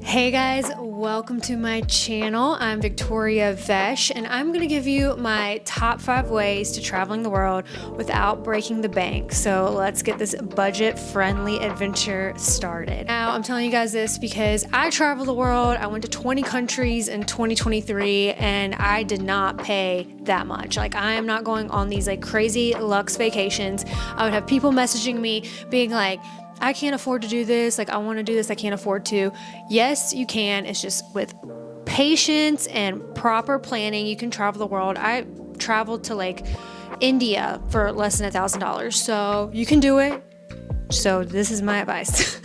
Hey guys, welcome to my channel. I'm Victoria Vesce, and I'm gonna give you my top 5 ways to traveling the world without breaking the bank. So let's get this budget-friendly adventure started. Now, I'm telling you guys this because I traveled the world. I went to 20 countries in 2023, and I did not pay that much. Like, I am not going on these like crazy luxe vacations. I would have people messaging me being like, I can't afford to do this. Like, I want to do this. I can't afford to. Yes, you can. It's just with patience and proper planning, you can travel the world. I traveled to like India for less than $1,000. So you can do it. So this is my advice.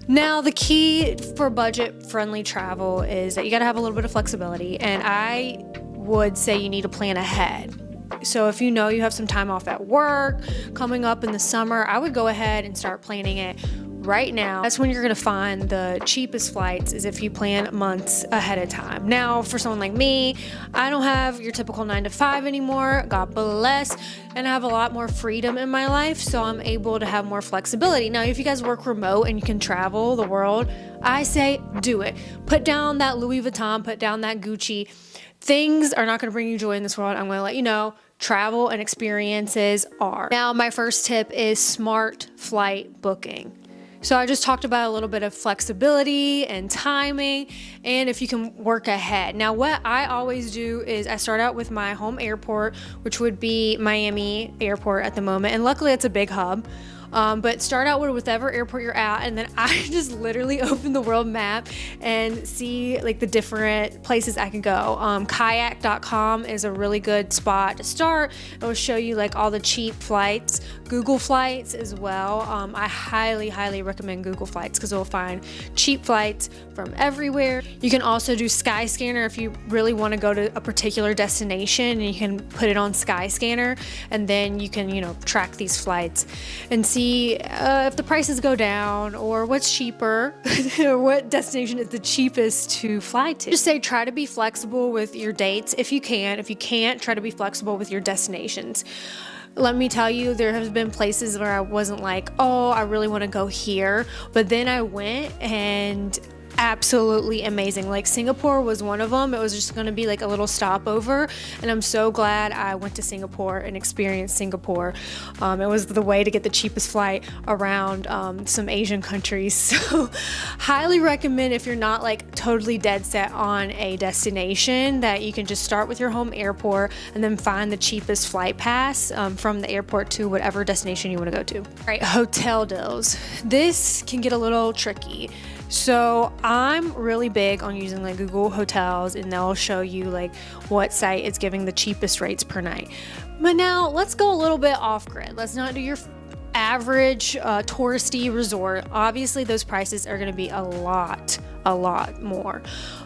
Now, the key for budget-friendly travel is that you got to have a little bit of flexibility. And I would say you need to plan ahead. So if you know you have some time off at work coming up in the summer, I would go ahead and start planning it right now. That's when you're going to find the cheapest flights, is if you plan months ahead of time. Now, for someone like me, I don't have your typical 9 to 5 anymore. God bless. And I have a lot more freedom in my life, so I'm able to have more flexibility. Now, if you guys work remote and you can travel the world, I say do it. Put down that Louis Vuitton, put down that Gucci. Things are not going to bring you joy in this world. I'm going to let you know. Travel and experiences are. Now, my first tip is smart flight booking. So I just talked about a little bit of flexibility and timing, and if you can work ahead. Now, what I always do is I start out with my home airport, which would be Miami Airport at the moment, and luckily it's a big hub. But start out with whatever airport you're at, and then I just literally open the world map and see like the different places I can go. Kayak.com is a really good spot to start. It will show you like all the cheap flights. Google Flights as well. I highly recommend Google Flights because you'll find cheap flights from everywhere. You can also do Skyscanner if you really want to go to a particular destination, and you can put it on Skyscanner, and then you can, track these flights and see if the prices go down or what's cheaper or what destination is the cheapest to fly to. Just say try to be flexible with your dates if you can. If you can't, try to be flexible with your destinations. Let me tell you, there have been places where I wasn't like, oh, I really want to go here, but then I went and absolutely amazing. Like Singapore was one of them. It was just going to be like a little stopover, and I'm so glad I went to Singapore and experienced Singapore. It was the way to get the cheapest flight around some Asian countries. So highly recommend, if you're not like totally dead set on a destination, that you can just start with your home airport and then find the cheapest flight pass from the airport to whatever destination you want to go to. All right, hotel deals. This can get a little tricky. So I'm really big on using like Google Hotels, and they'll show you like what site is giving the cheapest rates per night. But now let's go a little bit off grid. Let's not do your average touristy resort. Obviously those prices are going to be a lot more.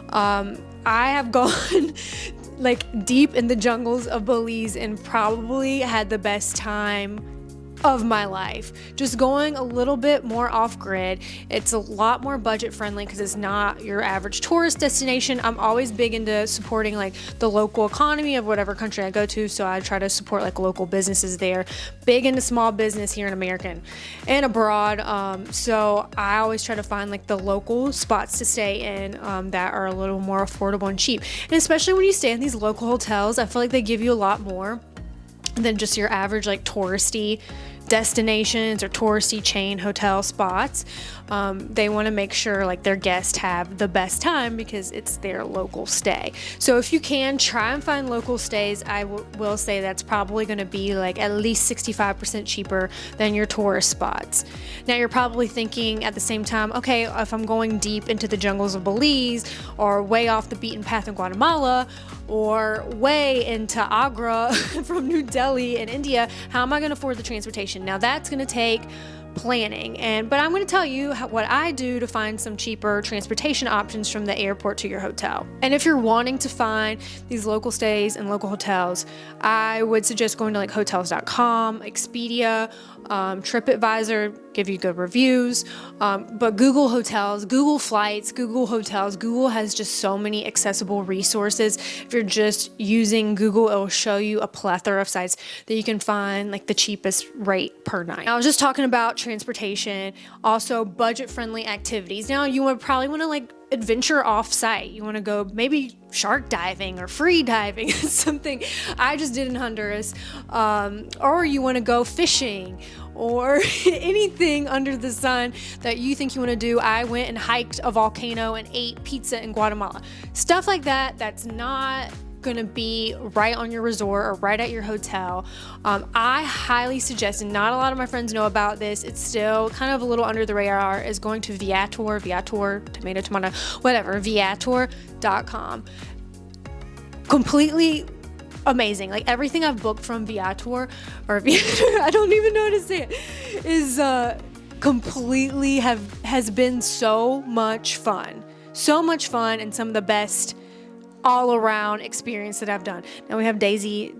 I have gone like deep in the jungles of Belize and probably had the best time of my life. Just going a little bit more off grid. It's a lot more budget friendly because it's not your average tourist destination. I'm always big into supporting like the local economy of whatever country I go to, so I try to support like local businesses there. Big into small business here in America and abroad. So I always try to find like the local spots to stay in that are a little more affordable and cheap. And especially when you stay in these local hotels, I feel like they give you a lot more than just your average like touristy destinations or touristy chain hotel spots. They want to make sure like their guests have the best time because it's their local stay. So if you can, try and find local stays. I will say that's probably going to be like at least 65% cheaper than your tourist spots. Now you're probably thinking at the same time, okay, if I'm going deep into the jungles of Belize or way off the beaten path in Guatemala or way into Agra from New Delhi in India, how am I going to afford the transportation? Now that's going to take planning, but I'm going to tell you what I do to find some cheaper transportation options from the airport to your hotel. And if you're wanting to find these local stays and local hotels, I would suggest going to like hotels.com, Expedia, TripAdvisor, give you good reviews. But Google Hotels, Google Flights, Google Hotels, Google has just so many accessible resources. If you're just using Google, it will show you a plethora of sites that you can find like the cheapest rate per night. I was just talking about transportation, also budget-friendly activities. Now, you would probably want to like adventure off-site. You want to go maybe shark diving or free diving, something I just did in Honduras, or you want to go fishing or anything under the sun that you think you want to do. I went and hiked a volcano and ate pizza in Guatemala. Stuff like that, that's not going to be right on your resort or right at your hotel. I highly suggest, and not a lot of my friends know about this, it's still kind of a little under the radar, is going to Viator, tomato, whatever, Viator.com. Completely amazing. Like everything I've booked from Viator, I don't even know how to say it, is completely has been so much fun. So much fun, and some of the best all around experience that I've done. Now we have Daisy's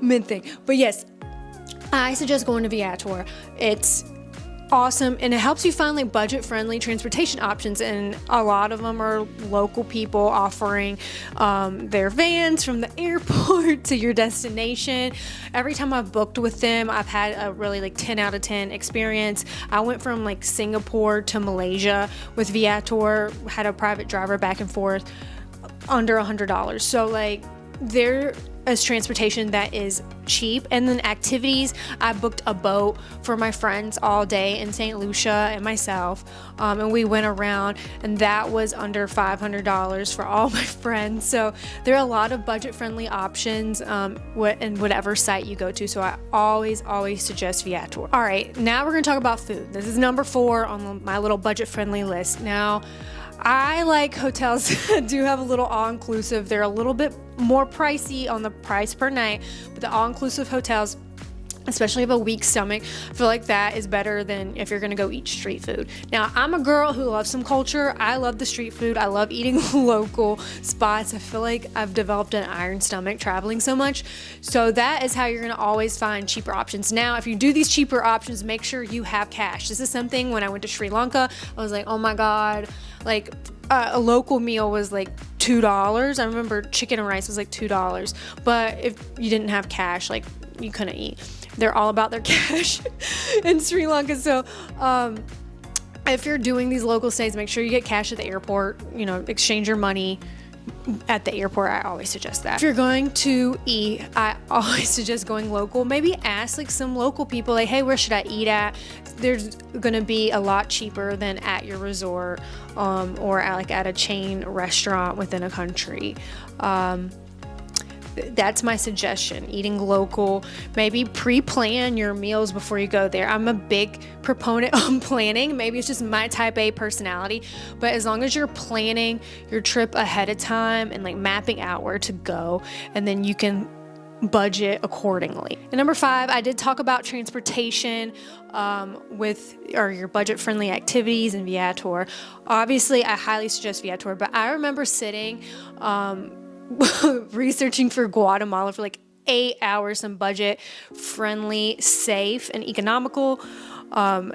mint thing. But yes, I suggest going to Viator. It's awesome, and it helps you find like budget-friendly transportation options, and a lot of them are local people offering their vans from the airport to your destination. Every time I've booked with them, I've had a really like 10 out of 10 experience. I went from like Singapore to Malaysia with Viator, had a private driver back and forth, under $100. So like there is transportation that is cheap. And then activities, I booked a boat for my friends all day in St. Lucia and myself, and we went around, and that was under $500 for all my friends. So there are a lot of budget-friendly options in whatever site you go to. So I always suggest Viator. All right, now we're gonna talk about food. This is number 4 on my little budget-friendly list. Now, I like hotels that do have a little all-inclusive. They're a little bit more pricey on the price per night, but the all-inclusive hotels, especially if a weak stomach, I feel like that is better than if you're gonna go eat street food. Now, I'm a girl who loves some culture. I love the street food. I love eating local spots. I feel like I've developed an iron stomach traveling so much. So that is how you're gonna always find cheaper options. Now, if you do these cheaper options, make sure you have cash. This is something when I went to Sri Lanka, I was like, oh my God, like a local meal was like $2. I remember chicken and rice was like $2. But if you didn't have cash, like you couldn't eat. They're all about their cash in Sri Lanka. So if you're doing these local stays, make sure you get cash at the airport. You know, exchange your money at the airport. I always suggest that. If you're going to eat, I always suggest going local. Maybe ask like some local people, like, hey, where should I eat at? There's gonna be a lot cheaper than at your resort, or at a chain restaurant within a country. That's my suggestion, eating local. Maybe pre-plan your meals before you go there. I'm a big proponent on planning. Maybe it's just my type A personality, but as long as you're planning your trip ahead of time and like mapping out where to go, and then you can budget accordingly. And number 5, I did talk about transportation or your budget-friendly activities in Viator. Obviously, I highly suggest Viator, but I remember sitting researching for Guatemala for like 8 hours, some budget-friendly, safe, and economical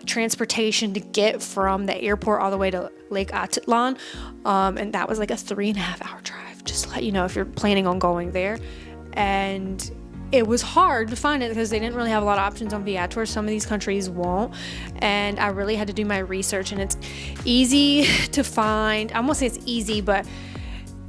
transportation to get from the airport all the way to Lake Atitlan, and that was like a 3.5-hour drive, just to let you know if you're planning on going there. And it was hard to find it because they didn't really have a lot of options on Viator. Some of these countries won't, and I really had to do my research, and it's easy to find. I won't say it's easy, but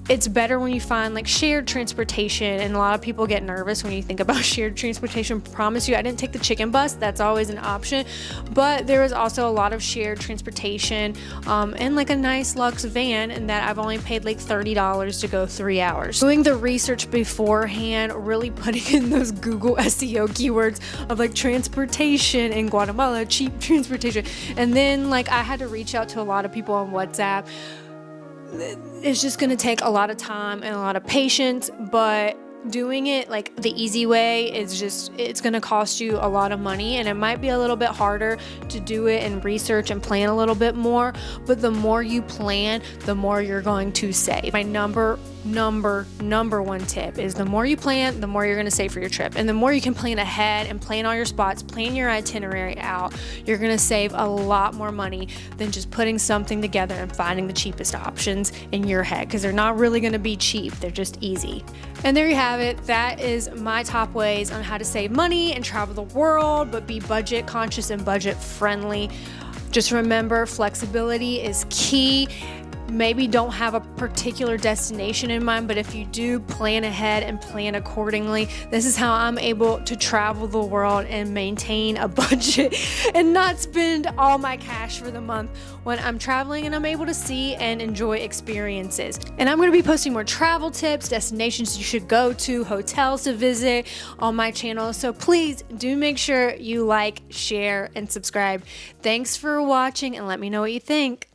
it's better when you find like shared transportation, and a lot of people get nervous when you think about shared transportation. Promise you, I didn't take the chicken bus. That's always an option, but there is also a lot of shared transportation and like a nice luxe van, and that I've only paid like $30 to go 3 hours. Doing the research beforehand, really putting in those Google SEO keywords of like transportation in Guatemala, cheap transportation, and then like I had to reach out to a lot of people on WhatsApp. It's just going to take a lot of time and a lot of patience, but doing it like the easy way is just, it's going to cost you a lot of money, and it might be a little bit harder to do it and research and plan a little bit more, but the more you plan, the more you're going to save. My number number one tip is the more you plan, the more you're going to save for your trip. And the more you can plan ahead and plan all your spots, plan your itinerary out, you're going to save a lot more money than just putting something together and finding the cheapest options in your head, because they're not really going to be cheap. They're just easy. And there you have it. That is my top ways on how to save money and travel the world, but be budget conscious and budget friendly. Just remember, flexibility is key. Maybe don't have a particular destination in mind, but if you do, plan ahead and plan accordingly. This is how I'm able to travel the world and maintain a budget and not spend all my cash for the month when I'm traveling, and I'm able to see and enjoy experiences. And I'm going to be posting more travel tips, destinations you should go to, hotels to visit on my channel. So please do make sure you like, share, and subscribe. Thanks for watching, and let me know what you think.